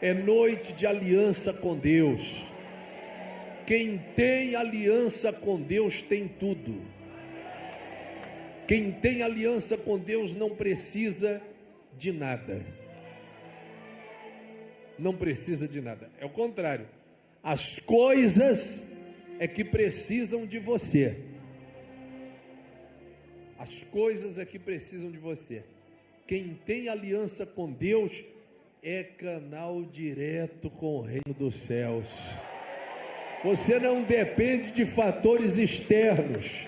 É noite de aliança com Deus. Quem tem aliança com Deus tem tudo. Quem tem aliança com Deus não precisa de nada. Não precisa de nada. É o contrário. As coisas é que precisam de você. As coisas é que precisam de você. Quem tem aliança com Deus é canal direto com o reino dos céus. Você não depende de fatores externos.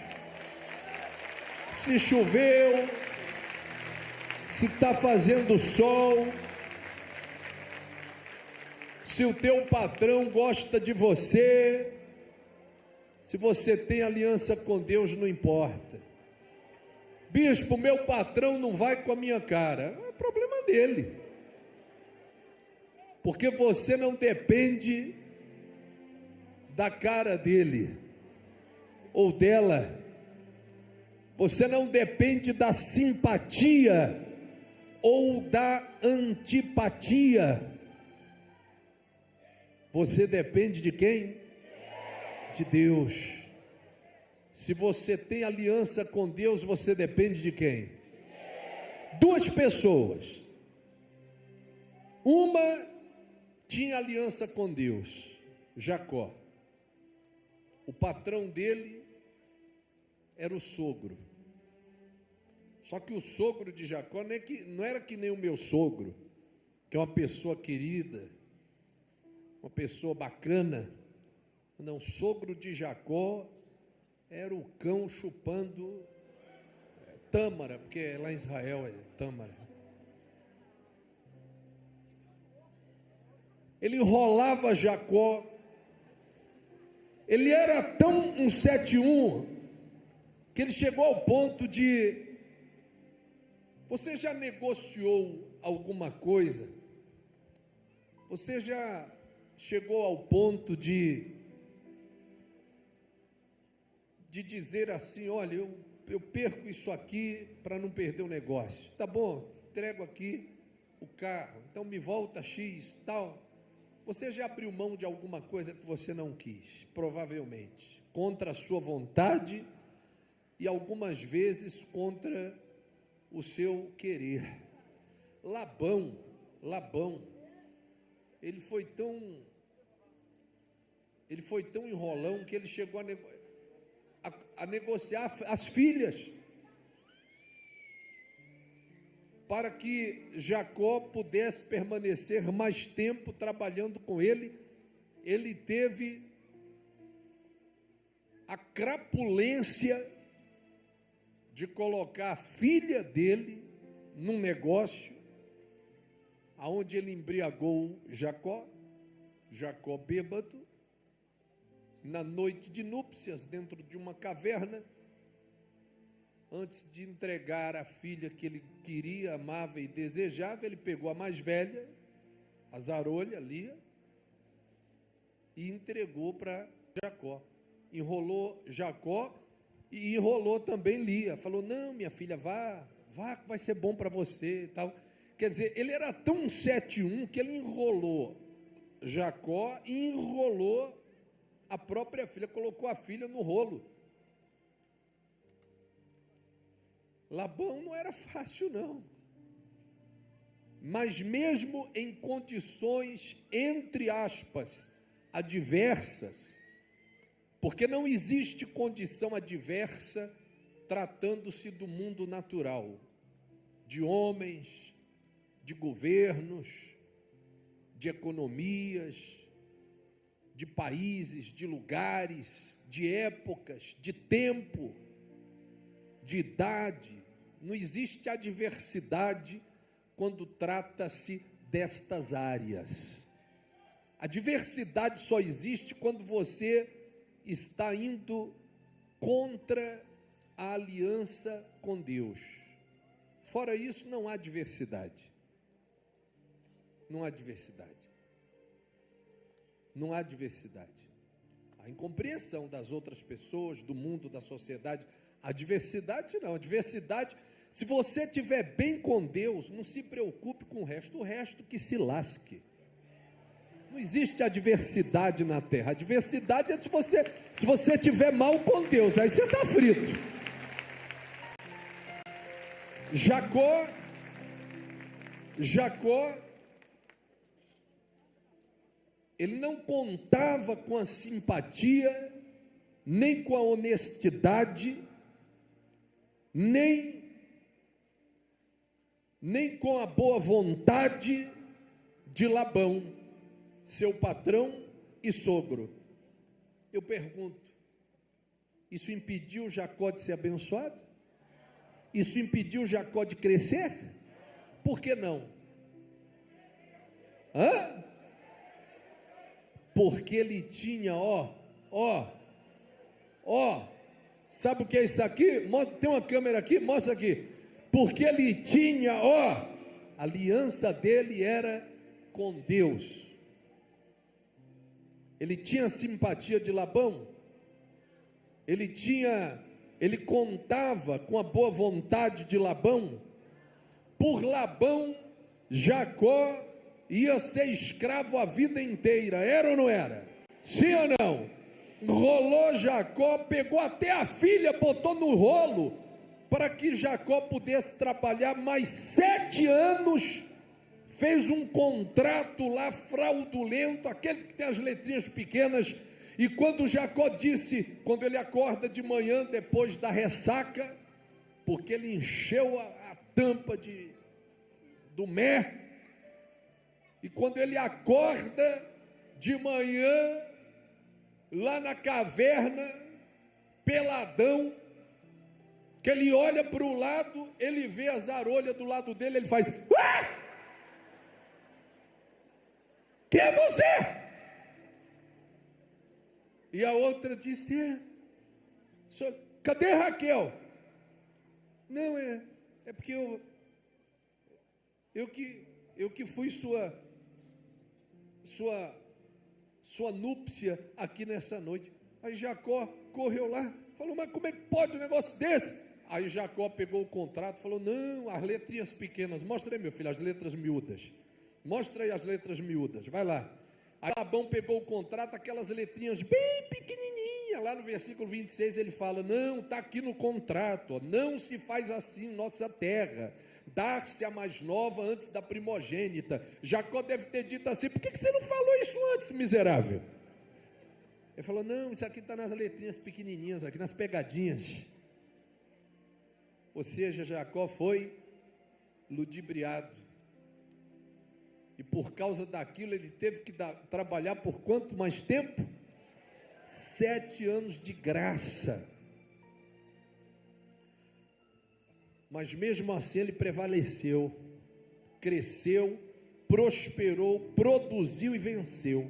Se choveu, se está fazendo sol, se o teu patrão gosta de você, se você tem aliança com Deus, não importa. Bispo, meu patrão não vai com a minha cara. É problema dele. Porque você não depende da cara dele ou dela. Você não depende da simpatia ou da antipatia. Você depende de quem? De Deus. Se você tem aliança com Deus, você depende de quem? Duas pessoas. Uma tinha aliança com Deus, Jacó. O patrão dele era o sogro. Só que o sogro de Jacó não era que nem o meu sogro, que é uma pessoa querida, uma pessoa bacana. Não, o sogro de Jacó era o cão chupando tâmara, porque lá em Israel é tâmara. Ele enrolava Jacó. Ele era tão um 71 que ele chegou ao ponto de... Você já negociou alguma coisa? Você já chegou ao ponto de dizer assim, olha, eu perco isso aqui para não perder o negócio. Tá bom, entrego aqui o carro, então me volta X, tal. Você já abriu mão de alguma coisa que você não quis, provavelmente, contra a sua vontade e algumas vezes contra o seu querer. Labão, ele foi tão enrolão que ele chegou a negociar as filhas para que Jacó pudesse permanecer mais tempo trabalhando com ele. Ele teve a crapulência de colocar a filha dele num negócio aonde ele embriagou Jacó bêbado, na noite de núpcias, dentro de uma caverna. Antes de entregar a filha que ele queria, amava e desejava, ele pegou a mais velha, a zarolha, Lia, e entregou para Jacó. Enrolou Jacó e enrolou também Lia. Falou, não, minha filha, vá, vai ser bom para você e tal. Quer dizer, ele era tão 71 que ele enrolou Jacó e enrolou a própria filha, colocou a filha no rolo. Labão não era fácil, não. Mas mesmo em condições, entre aspas, adversas, porque não existe condição adversa tratando-se do mundo natural, de homens, de governos, de economias, de países, de lugares, de épocas, de tempo, de idade. Não existe adversidade quando trata-se destas áreas. A diversidade só existe quando você está indo contra a aliança com Deus. Fora isso, não há diversidade. Não há diversidade. Não há diversidade. A incompreensão das outras pessoas, do mundo, da sociedade. A diversidade não. A diversidade, se você estiver bem com Deus, não se preocupe com o resto que se lasque. Não existe adversidade na terra. A adversidade é se você tiver mal com Deus, aí você está frito. Jacó, ele não contava com a simpatia, nem com a honestidade, nem com a boa vontade de Labão, seu patrão e sogro. Eu pergunto, isso impediu Jacó de ser abençoado? Isso impediu Jacó de crescer? Por que não? Porque ele tinha, sabe o que é isso aqui? Tem uma câmera aqui, mostra aqui. Porque ele tinha, a aliança dele era com Deus. Ele tinha simpatia de Labão. Ele contava com a boa vontade de Labão. Por Labão, Jacó ia ser escravo a vida inteira, era ou não era? Sim ou não? Rolou Jacó, pegou até a filha, botou no rolo, para que Jacó pudesse trabalhar mais 7 anos, fez um contrato lá fraudulento, aquele que tem as letrinhas pequenas, e quando Jacó disse, quando ele acorda de manhã, depois da ressaca, porque ele encheu a tampa do mel, e quando ele acorda de manhã, lá na caverna, peladão, que ele olha para o lado, ele vê as arolhas do lado dele, ele faz: quem é você? E a outra disse: cadê Raquel? Não, é porque eu que fui sua núpcia aqui nessa noite. Aí Jacó correu lá, falou: mas como é que pode um negócio desse? Aí Jacó pegou o contrato, falou: não, as letrinhas pequenas, mostra aí, meu filho, as letras miúdas, mostra aí as letras miúdas, vai lá. Aí Labão pegou o contrato, aquelas letrinhas bem pequenininhas, lá no versículo 26 ele fala: não, está aqui no contrato, não se faz assim em nossa terra, dar-se a mais nova antes da primogênita. Jacó deve ter dito assim: por que você não falou isso antes, miserável? Ele falou: não, isso aqui está nas letrinhas pequenininhas, aqui nas pegadinhas. Ou seja, Jacó foi ludibriado, e por causa daquilo ele teve que trabalhar por quanto mais tempo? 7 anos de graça. Mas mesmo assim ele prevaleceu, cresceu, prosperou, produziu e venceu.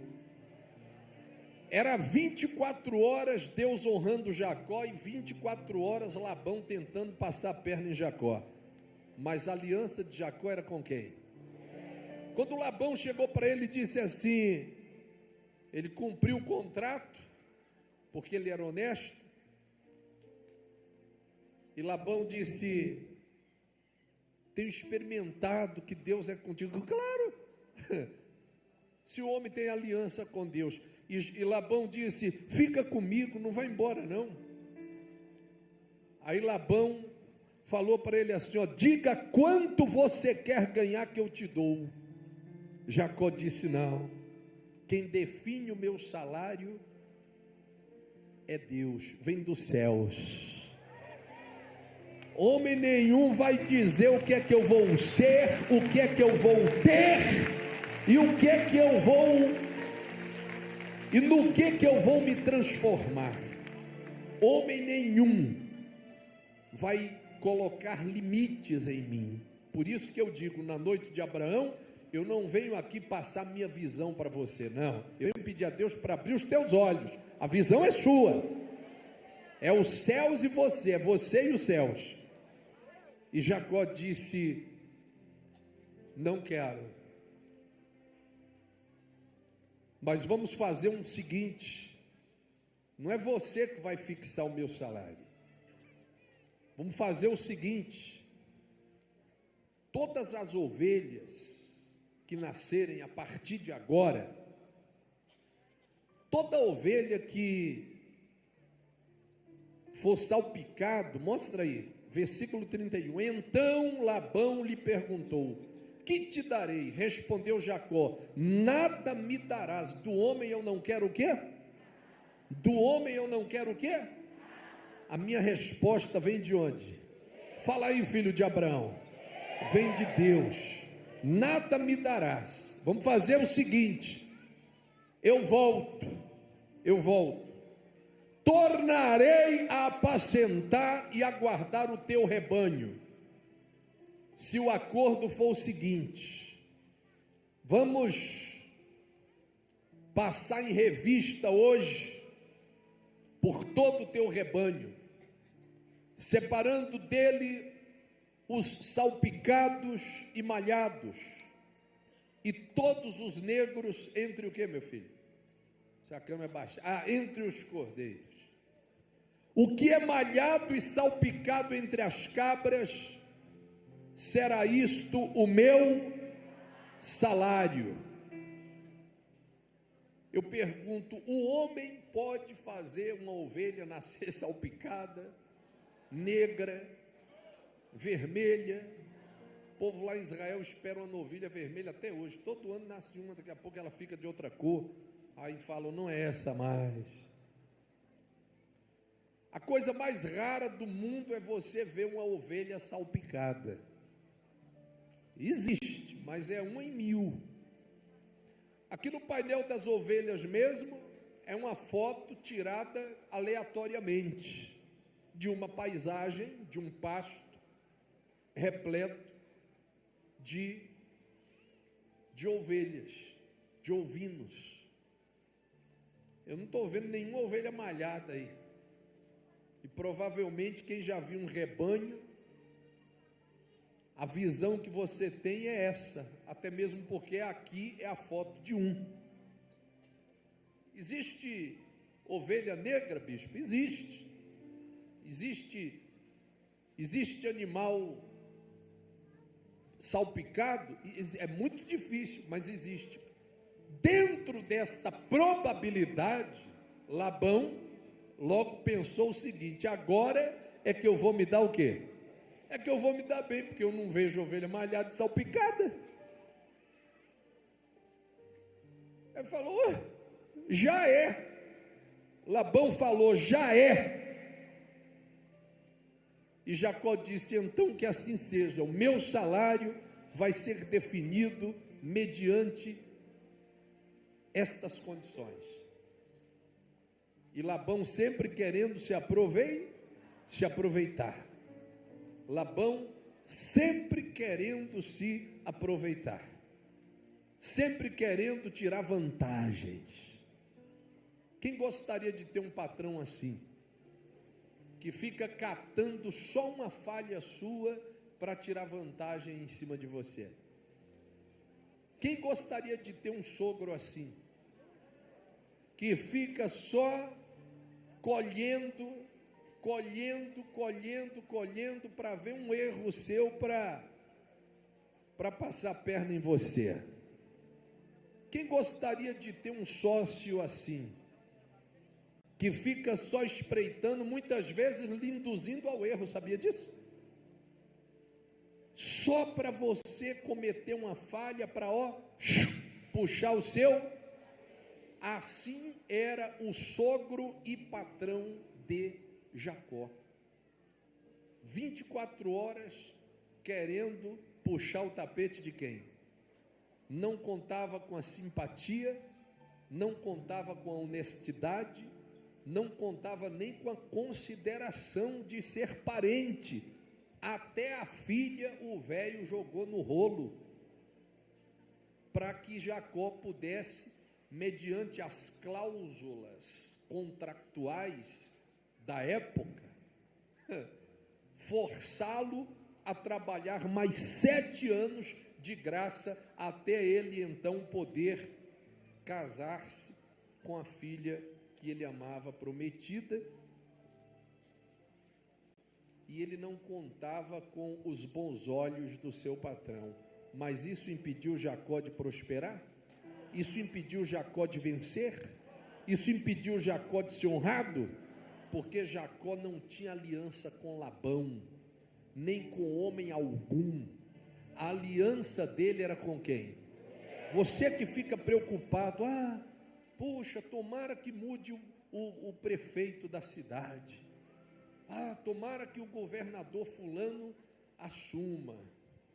Era 24 horas Deus honrando Jacó e 24 horas Labão tentando passar a perna em Jacó. Mas a aliança de Jacó era com quem? Quando Labão chegou para ele e disse assim, ele cumpriu o contrato, porque ele era honesto. E Labão disse: tenho experimentado que Deus é contigo. Claro, se o homem tem aliança com Deus. E Labão disse: fica comigo, não vai embora não. Aí Labão falou para ele assim: diga quanto você quer ganhar que eu te dou. Jacó disse: não, quem define o meu salário é Deus, vem dos céus. Homem nenhum vai dizer o que é que eu vou ser, o que é que eu vou ter, e o que é que eu vou, e no que eu vou me transformar. Homem nenhum vai colocar limites em mim. Por isso que eu digo, na noite de Abraão, eu não venho aqui passar minha visão para você, não. Eu venho pedir a Deus para abrir os teus olhos. A visão é sua, é os céus e você, é você e os céus. E Jacó disse: não quero, mas vamos fazer o seguinte, não é você que vai fixar o meu salário, vamos fazer o seguinte, todas as ovelhas que nascerem a partir de agora, toda ovelha que for salpicado, mostra aí, versículo 31, então Labão lhe perguntou, que te darei? Respondeu Jacó, nada me darás, do homem eu não quero o quê? Do homem eu não quero o quê? A minha resposta vem de onde? Fala aí, filho de Abraão. Vem de Deus. Nada me darás. Vamos fazer o seguinte, eu volto, tornarei a apacentar e a guardar o teu rebanho, se o acordo for o seguinte, vamos passar em revista hoje, por todo o teu rebanho, separando dele os salpicados e malhados, e todos os negros entre o que, meu filho? Se a cama é baixa, entre os cordeiros. O que é malhado e salpicado entre as cabras, será isto o meu salário. Eu pergunto, o homem pode fazer uma ovelha nascer salpicada, negra, vermelha? O povo lá em Israel espera uma novilha vermelha até hoje, todo ano nasce uma, daqui a pouco ela fica de outra cor, aí falam, não é essa mais. A coisa mais rara do mundo é você ver uma ovelha salpicada. Existe, mas é uma em 1000. Aqui no painel das ovelhas mesmo, é uma foto tirada aleatoriamente, de uma paisagem, de um pasto, repleto de ovelhas, de ovinos. Eu não estou vendo nenhuma ovelha malhada aí, e provavelmente quem já viu um rebanho, a visão que você tem é essa, até mesmo porque aqui é a foto de um. Existe ovelha negra, bispo? Existe. Existe animal salpicado? É muito difícil, mas existe. Dentro desta probabilidade, Labão logo pensou o seguinte, agora é que eu vou me dar o quê? É que eu vou me dar bem, porque eu não vejo ovelha malhada e salpicada. Ele falou, já é. Labão falou, já é. E Jacó disse, então que assim seja, o meu salário vai ser definido mediante estas condições. E Labão sempre querendo se aproveitar. Labão sempre querendo se aproveitar, sempre querendo tirar vantagens. Quem gostaria de ter um patrão assim, que fica catando só uma falha sua para tirar vantagem em cima de você? Quem gostaria de ter um sogro assim, que fica só colhendo para ver um erro seu para passar a perna em você? Quem gostaria de ter um sócio assim, que fica só espreitando, muitas vezes lhe induzindo ao erro, sabia disso? Só para você cometer uma falha, para puxar o seu. Assim era o sogro e patrão de Jacó, 24 horas querendo puxar o tapete de quem? Não contava com a simpatia, não contava com a honestidade, não contava nem com a consideração de ser parente. Até a filha o velho jogou no rolo, para que Jacó pudesse, mediante as cláusulas contractuais da época, forçá-lo a trabalhar mais 7 anos de graça, até ele então poder casar-se com a filha que ele amava, prometida. E ele não contava com os bons olhos do seu patrão, mas isso impediu Jacó de prosperar? Isso impediu Jacó de vencer? Isso impediu Jacó de ser honrado? Porque Jacó não tinha aliança com Labão, nem com homem algum. A aliança dele era com quem? Você que fica preocupado, puxa, tomara que mude o prefeito da cidade, tomara que o governador fulano assuma,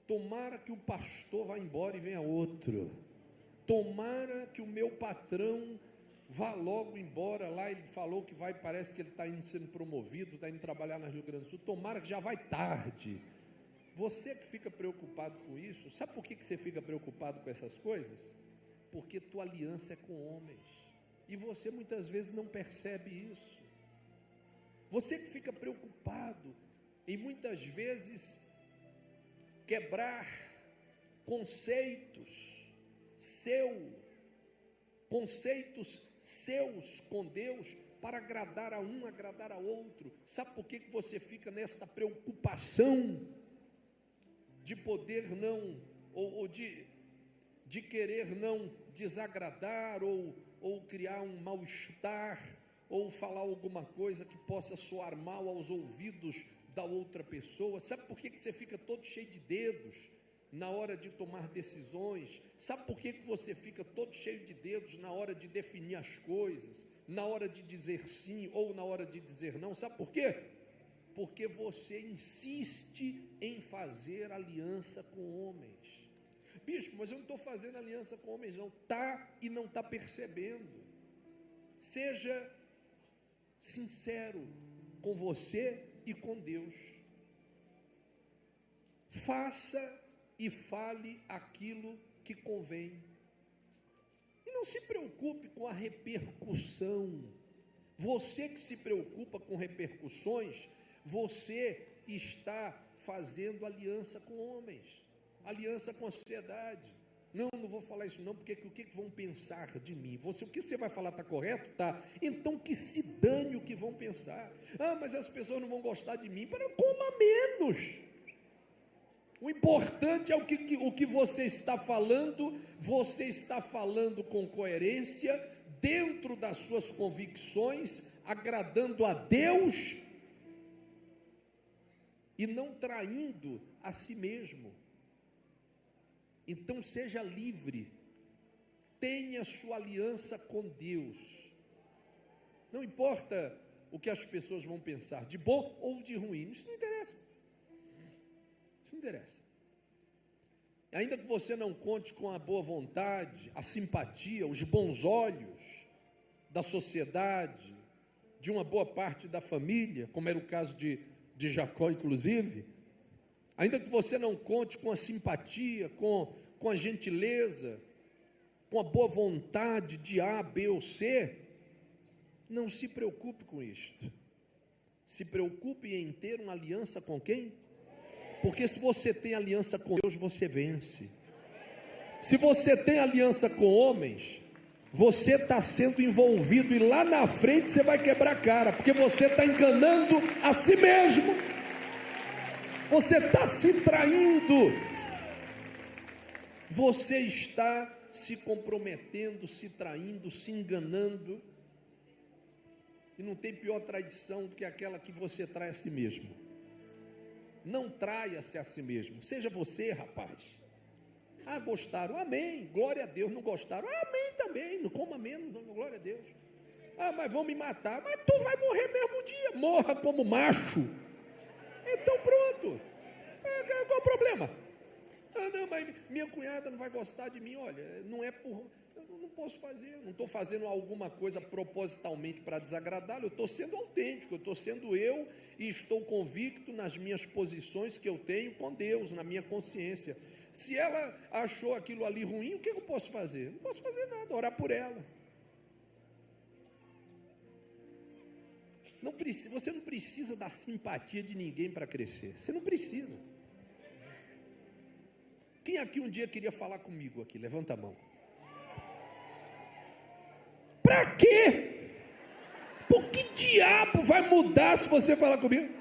tomara que o pastor vá embora e venha outro, tomara que o meu patrão vá logo embora lá, ele falou que vai, parece que ele está indo sendo promovido, está indo trabalhar na Rio Grande do Sul, tomara que já vai tarde. Você que fica preocupado com isso, sabe por que você fica preocupado com essas coisas? Porque tua aliança é com homens, e você muitas vezes não percebe isso. Você que fica preocupado em muitas vezes quebrar conceitos seus com Deus, para agradar a um, agradar a outro. Sabe por que você fica nesta preocupação de poder não, ou de querer não desagradar, ou criar um mal-estar, ou falar alguma coisa que possa soar mal aos ouvidos da outra pessoa? Sabe por que você fica todo cheio de dedos na hora de tomar decisões? Sabe por que você fica todo cheio de dedos na hora de definir as coisas, na hora de dizer sim ou na hora de dizer não? Sabe por quê? Porque você insiste em fazer aliança com homens. Bispo, mas eu não estou fazendo aliança com homens não. Está e não está percebendo. Seja sincero com você e com Deus. Faça e fale aquilo que convém. E não se preocupe com a repercussão. Você que se preocupa com repercussões, você está fazendo aliança com homens, aliança com a sociedade. Não vou falar isso não, porque o que vão pensar de mim? O que você vai falar está correto? Tá. Então que se dane o que vão pensar. Mas as pessoas não vão gostar de mim. Coma menos. O importante é o que você está falando com coerência, dentro das suas convicções, agradando a Deus e não traindo a si mesmo. Então seja livre, tenha sua aliança com Deus. Não importa o que as pessoas vão pensar, de bom ou de ruim, isso não interessa. Isso não interessa. Ainda que você não conte com a boa vontade, a simpatia, os bons olhos da sociedade, de uma boa parte da família, como era o caso de Jacó, inclusive, ainda que você não conte com a simpatia, com a gentileza, com a boa vontade de A, B ou C, não se preocupe com isto. Se preocupe em ter uma aliança com quem? Porque se você tem aliança com Deus, você vence. Se você tem aliança com homens, você está sendo envolvido, e lá na frente você vai quebrar a cara, porque você está enganando a si mesmo, você está se traindo, você está se comprometendo, se traindo, se enganando, e não tem pior traição do que aquela que você trai a si mesmo. Não traia-se a si mesmo, seja você, rapaz. Gostaram, amém, glória a Deus. Não gostaram, amém também, não coma menos, não, glória a Deus. Mas vão me matar, mas tu vai morrer mesmo um dia, morra como macho. Então pronto, qual o problema? Não, mas minha cunhada não vai gostar de mim. Olha, não é por... Eu não posso fazer, não estou fazendo alguma coisa propositalmente para desagradá-lo, eu estou sendo autêntico, eu estou sendo eu, e estou convicto nas minhas posições que eu tenho com Deus, na minha consciência. Se ela achou aquilo ali ruim, o que eu posso fazer? Não posso fazer nada, orar por ela. Você não precisa da simpatia de ninguém para crescer, você não precisa. Quem aqui um dia queria falar comigo aqui? Levanta a mão. Para quê? Por que diabo vai mudar se você falar comigo?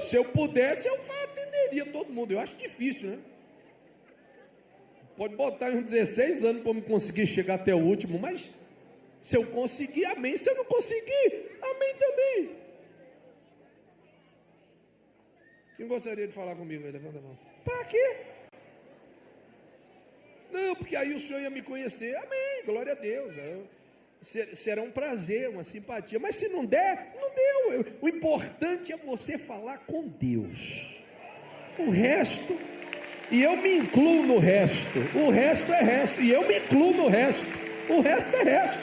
Se eu pudesse, eu atenderia todo mundo. Eu acho difícil, né? Pode botar uns 16 anos para eu conseguir chegar até o último, mas se eu conseguir, amém. Se eu não conseguir, amém também. Quem gostaria de falar comigo? Levanta a mão. Para quê? Não, porque aí o senhor ia me conhecer. Amém, glória a Deus. Será um prazer, uma simpatia. Mas se não der, não deu. O importante é você falar com Deus. O resto... E eu me incluo no resto. O resto é resto. E eu me incluo no resto. O resto é resto.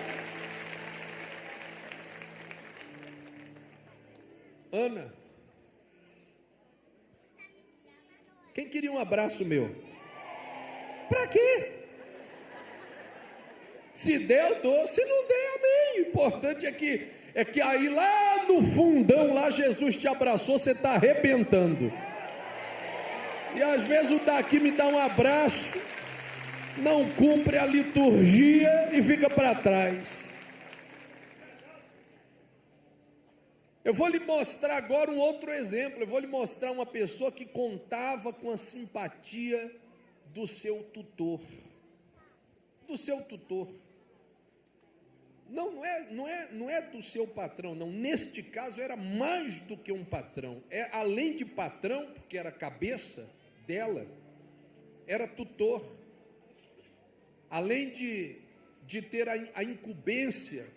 Ana. Quem queria um abraço meu? Para quê? Se der, eu dou. Se não der, amém. O importante é que aí lá no fundão, lá Jesus te abraçou, você está arrebentando. E às vezes o daqui me dá um abraço, não cumpre a liturgia e fica para trás. Eu vou lhe mostrar agora um outro exemplo. Eu vou lhe mostrar uma pessoa que contava com a simpatia do seu tutor. Do seu tutor. Não é do seu patrão, não. Neste caso era mais do que um patrão. Além de patrão, porque era cabeça dela, era tutor. Além de ter a incumbência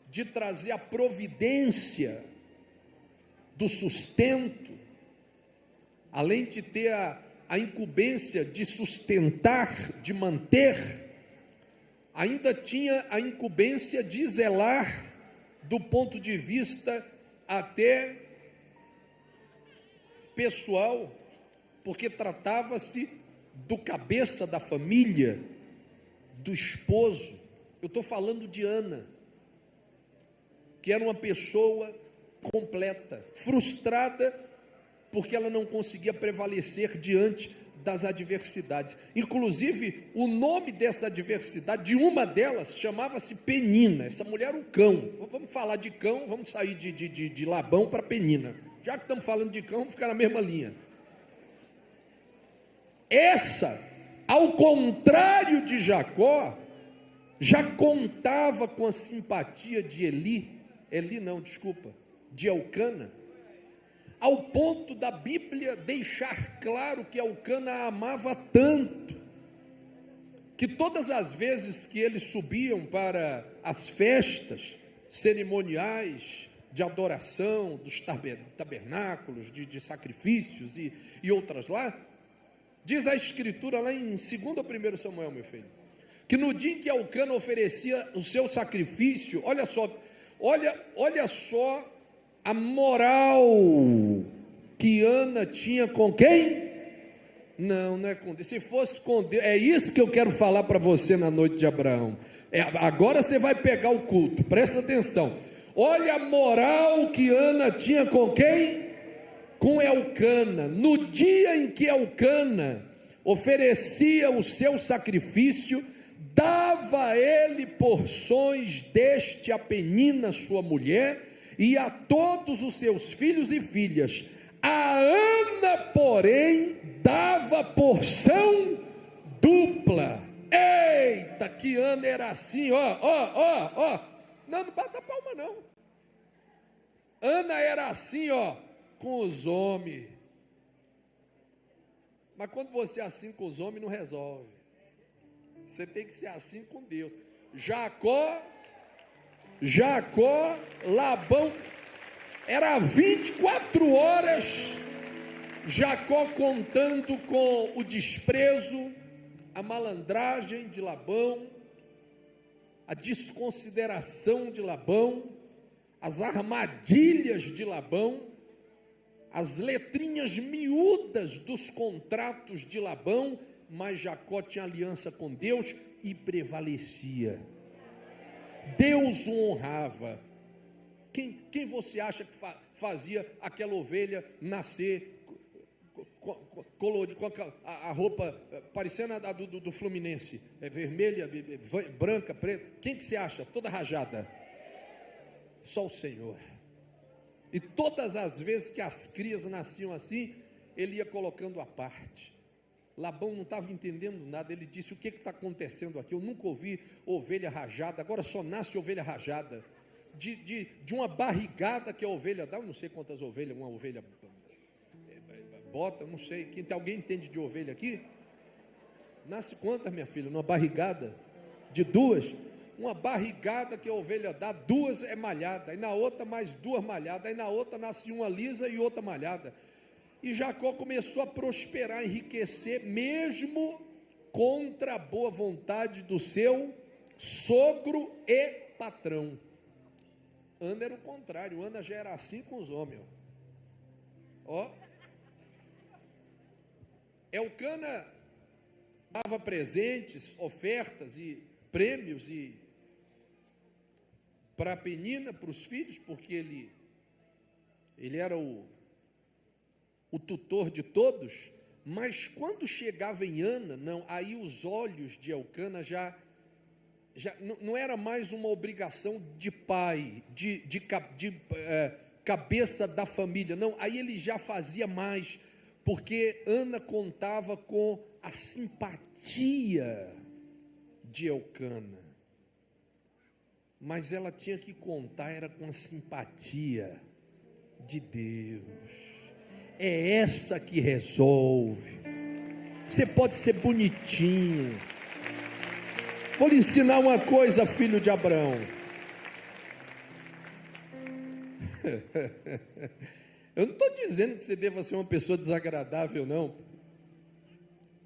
de trazer a providência do sustento, além de ter a incumbência de sustentar, de manter, ainda tinha a incumbência de zelar do ponto de vista até pessoal, porque tratava-se do cabeça da família, do esposo. Eu estou falando de Ana, que era uma pessoa completa, frustrada, porque ela não conseguia prevalecer diante das adversidades. Inclusive, o nome dessa adversidade, de uma delas, chamava-se Penina. Essa mulher era um cão. Vamos falar de cão, vamos sair de Labão para Penina. Já que estamos falando de cão, vamos ficar na mesma linha. Essa, ao contrário de Jacó, já contava com a simpatia de de Elcana, ao ponto da Bíblia deixar claro que Elcana a amava tanto, que todas as vezes que eles subiam para as festas cerimoniais de adoração, dos tabernáculos, de sacrifícios e outras lá, diz a Escritura lá em 2 ou 1 Samuel, meu filho, que no dia em que Elcana oferecia o seu sacrifício, olha só a moral que Ana tinha com quem? Não é com Deus. Se fosse com Deus, é isso que eu quero falar para você na noite de Abraão. Agora você vai pegar o culto, presta atenção. Olha a moral que Ana tinha com quem? Com Elcana. No dia em que Elcana oferecia o seu sacrifício, dava a ele porções deste a Penina, sua mulher, e a todos os seus filhos e filhas. A Ana, porém, dava porção dupla. Eita, que Ana era assim, ó. Não bata palma não. Ana era assim, com os homens. Mas quando você é assim com os homens, não resolve. Você tem que ser assim com Deus. Jacó, Labão, era 24 horas, Jacó contando com o desprezo, a malandragem de Labão, a desconsideração de Labão, as armadilhas de Labão, as letrinhas miúdas dos contratos de Labão, mas Jacó tinha aliança com Deus e prevalecia. Deus o honrava. Quem você acha que fazia aquela ovelha nascer colorida, com a roupa parecendo a do Fluminense, vermelha, branca, preta? Quem que você acha? Toda rajada. Só o Senhor. E todas as vezes que as crias nasciam assim, ele ia colocando à parte. Labão não estava entendendo nada. Ele disse: o que está acontecendo aqui? Eu nunca ouvi ovelha rajada, agora só nasce ovelha rajada. De uma barrigada que a ovelha dá, eu não sei quantas ovelhas uma ovelha bota, não sei. Alguém entende de ovelha aqui? Nasce quantas, minha filha? Numa barrigada? De duas? Uma barrigada que a ovelha dá, duas é malhada, aí na outra mais duas malhadas, aí na outra nasce uma lisa e outra malhada. E Jacó começou a prosperar, enriquecer, mesmo contra a boa vontade do seu sogro e patrão. Ana era o contrário, Ana já era assim com os homens. Ó, Elcana dava presentes, ofertas e prêmios e para a Penina, para os filhos, porque ele era o tutor de todos. Mas quando chegava em Ana, não, aí os olhos de Elcana já não era mais uma obrigação de pai, cabeça da família, não, aí ele já fazia mais, porque Ana contava com a simpatia de Elcana, mas ela tinha que contar, era com a simpatia de Deus. É essa que resolve. Você pode ser bonitinho. Vou lhe ensinar uma coisa, filho de Abraão. Eu não estou dizendo que você deva ser uma pessoa desagradável, não.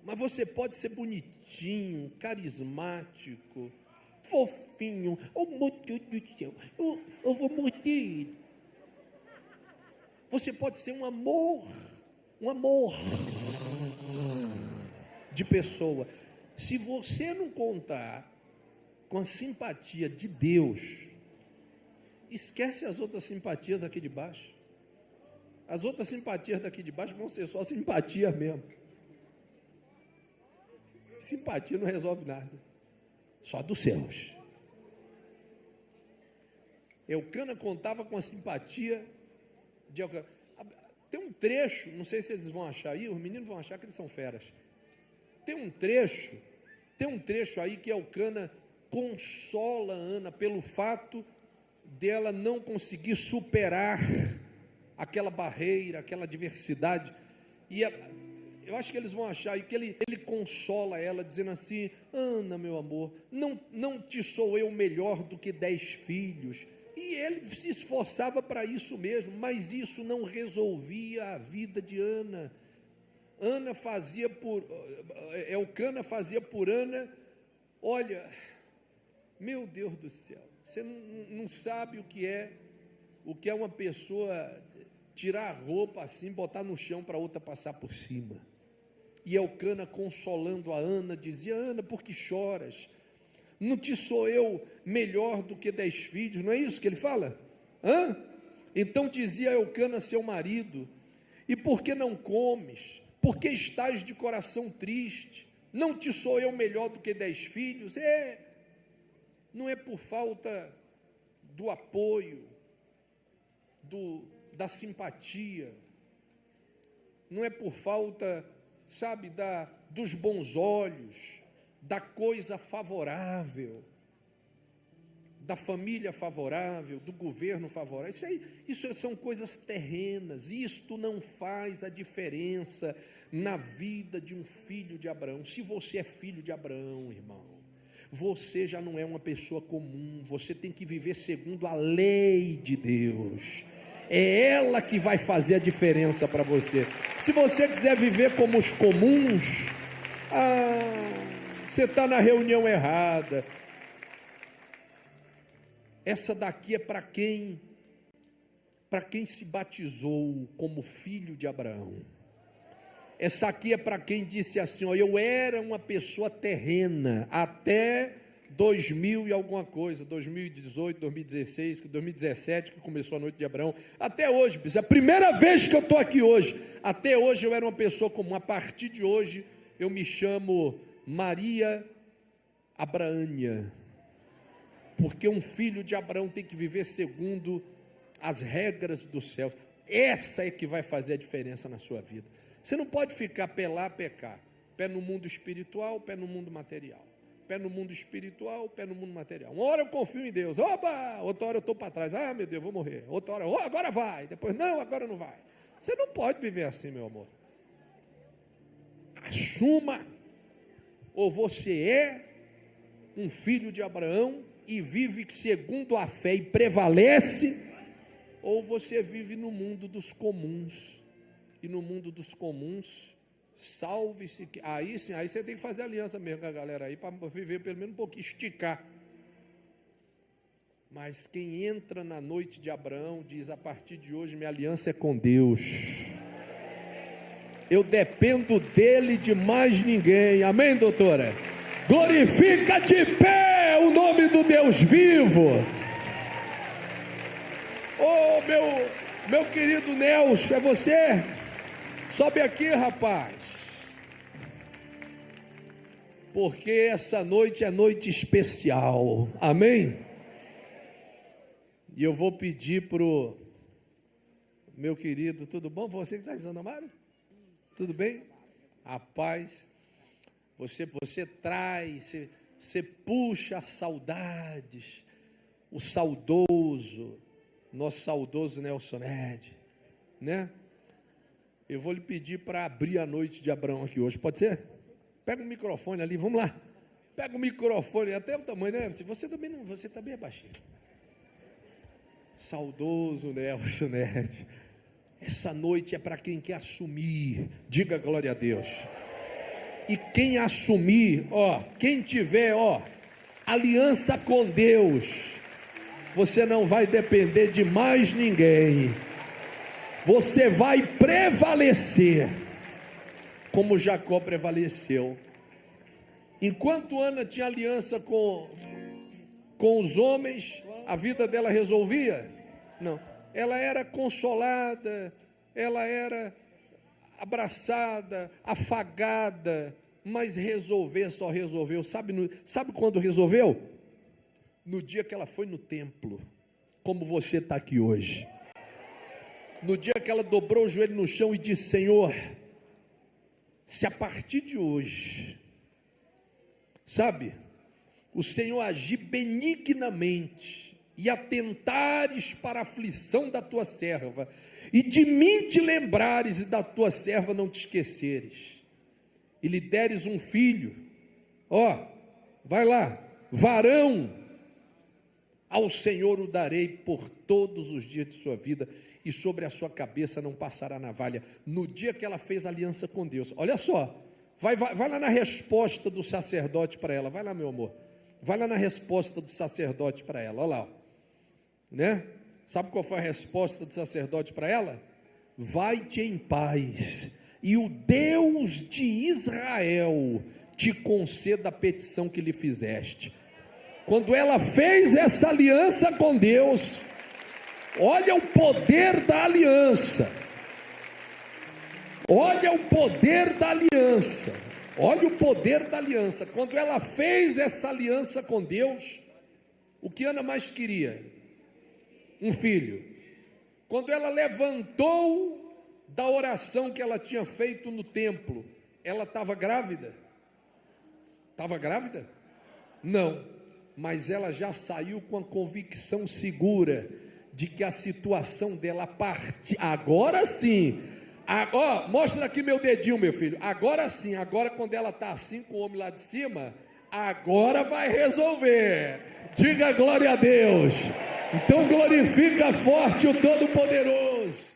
Mas você pode ser bonitinho, carismático, fofinho. Oh, meu Deus do céu, eu vou morrer. Você pode ser um amor de pessoa. Se você não contar com a simpatia de Deus, esquece as outras simpatias aqui de baixo. As outras simpatias daqui de baixo vão ser só simpatia mesmo. Simpatia não resolve nada, só dos céus. Elcana contava com a simpatia de Elcana. Tem um trecho, não sei se eles vão achar aí, os meninos vão achar que eles são feras. Tem um trecho aí que Elcana consola Ana pelo fato dela não conseguir superar aquela barreira, aquela adversidade. E eu acho que eles vão achar aí que ele consola ela, dizendo assim: Ana, meu amor, não te sou eu melhor do que 10 filhos. E ele se esforçava para isso mesmo, mas isso não resolvia a vida de Ana. Elcana fazia por Ana, olha, meu Deus do céu, você não sabe o que é uma pessoa tirar a roupa assim, botar no chão para outra passar por cima. E Elcana, consolando a Ana, dizia: Ana, por que choras? Não te sou eu melhor do que 10 filhos? Não é isso que ele fala? Então dizia Elcana, seu marido: e por que não comes? Por que estás de coração triste? Não te sou eu melhor do que 10 filhos? Não é por falta do apoio, da simpatia, não é por falta, sabe, dos bons olhos, da coisa favorável, da família favorável, do governo favorável. Isso são coisas terrenas. Isto não faz a diferença na vida de um filho de Abraão. Se você é filho de Abraão, irmão, você já não é uma pessoa comum. Você tem que viver segundo a lei de Deus. É ela que vai fazer a diferença para você. Se você quiser viver como os comuns, você está na reunião errada. Essa daqui é para quem se batizou como filho de Abraão. Essa aqui é para quem disse assim: ó, eu era uma pessoa terrena até 2000 e alguma coisa, 2018, 2016, 2017, que começou a noite de Abraão, até hoje, é a primeira vez que eu estou aqui hoje. Até hoje eu era uma pessoa comum. A partir de hoje eu me chamo Maria Abraânia, porque um filho de Abraão tem que viver segundo as regras dos céus. Essa é que vai fazer a diferença na sua vida. Você não pode ficar pecar. Pé no mundo espiritual, pé no mundo material. Pé no mundo espiritual, pé no mundo material. Uma hora eu confio em Deus, opa! Outra hora eu estou para trás, ah, meu Deus, vou morrer. Outra hora, oh, agora vai. Depois, não, agora não vai. Você não pode viver assim, meu amor. Assuma, ou você é um filho de Abraão e vive segundo a fé e prevalece, ou você vive no mundo dos comuns. E no mundo dos comuns, salve-se, aí sim, aí você tem que fazer aliança mesmo com a galera aí, para viver pelo menos um pouquinho, esticar. Mas quem entra na noite de Abraão, diz, a partir de hoje minha aliança é com Deus, eu dependo dele de mais ninguém, amém, doutora? Glorifica de pé o nome do Deus vivo. Oh, meu querido Nelson, é você? Sobe aqui, rapaz, porque essa noite é noite especial, amém? E eu vou pedir para o meu querido, tudo bom? Você que está dizendo, Amaro? Tudo bem? Rapaz, você traz, você puxa as saudades, o saudoso, nosso saudoso Nelson Ned, né? Eu vou lhe pedir para abrir a noite de Abraão aqui hoje, pode ser? Pega o microfone ali, vamos lá. Pega o microfone, até o tamanho, né? Você também não, você também é baixinho. Saudoso Nelson Ned. Essa noite é para quem quer assumir. Diga glória a Deus. E quem assumir, ó, quem tiver, ó, aliança com Deus, você não vai depender de mais ninguém. Você vai prevalecer, como Jacó prevaleceu. Enquanto Ana tinha aliança com os homens, a vida dela resolvia? Não. Ela era consolada, ela era abraçada, afagada, mas resolver só resolveu. Sabe quando resolveu? No dia que ela foi no templo, como você está aqui hoje. No dia que ela dobrou o joelho no chão e disse, Senhor, se a partir de hoje, sabe, o Senhor agir benignamente e atentares para a aflição da tua serva, e de mim te lembrares e da tua serva não te esqueceres, e lhe deres um filho, ó, vai lá, varão, ao Senhor o darei por todos os dias de sua vida, e sobre a sua cabeça não passará navalha. No dia que ela fez aliança com Deus, olha só, vai lá na resposta do sacerdote para ela, vai lá, meu amor, vai lá na resposta do sacerdote para ela, olha lá, né? Sabe qual foi a resposta do sacerdote para ela? Vai-te em paz, e o Deus de Israel te conceda a petição que lhe fizeste. Quando ela fez essa aliança com Deus, olha o poder da aliança, olha o poder da aliança, olha o poder da aliança. Quando ela fez essa aliança com Deus, o que Ana mais queria? Um filho. Quando ela levantou da oração que ela tinha feito no templo, ela estava grávida? Estava grávida? Não, mas ela já saiu com a convicção segura de que a situação dela agora sim, ó, mostra aqui meu dedinho, meu filho, agora sim, agora quando ela está assim com o homem lá de cima, agora vai resolver. Diga glória a Deus. Então glorifica forte o Todo-Poderoso.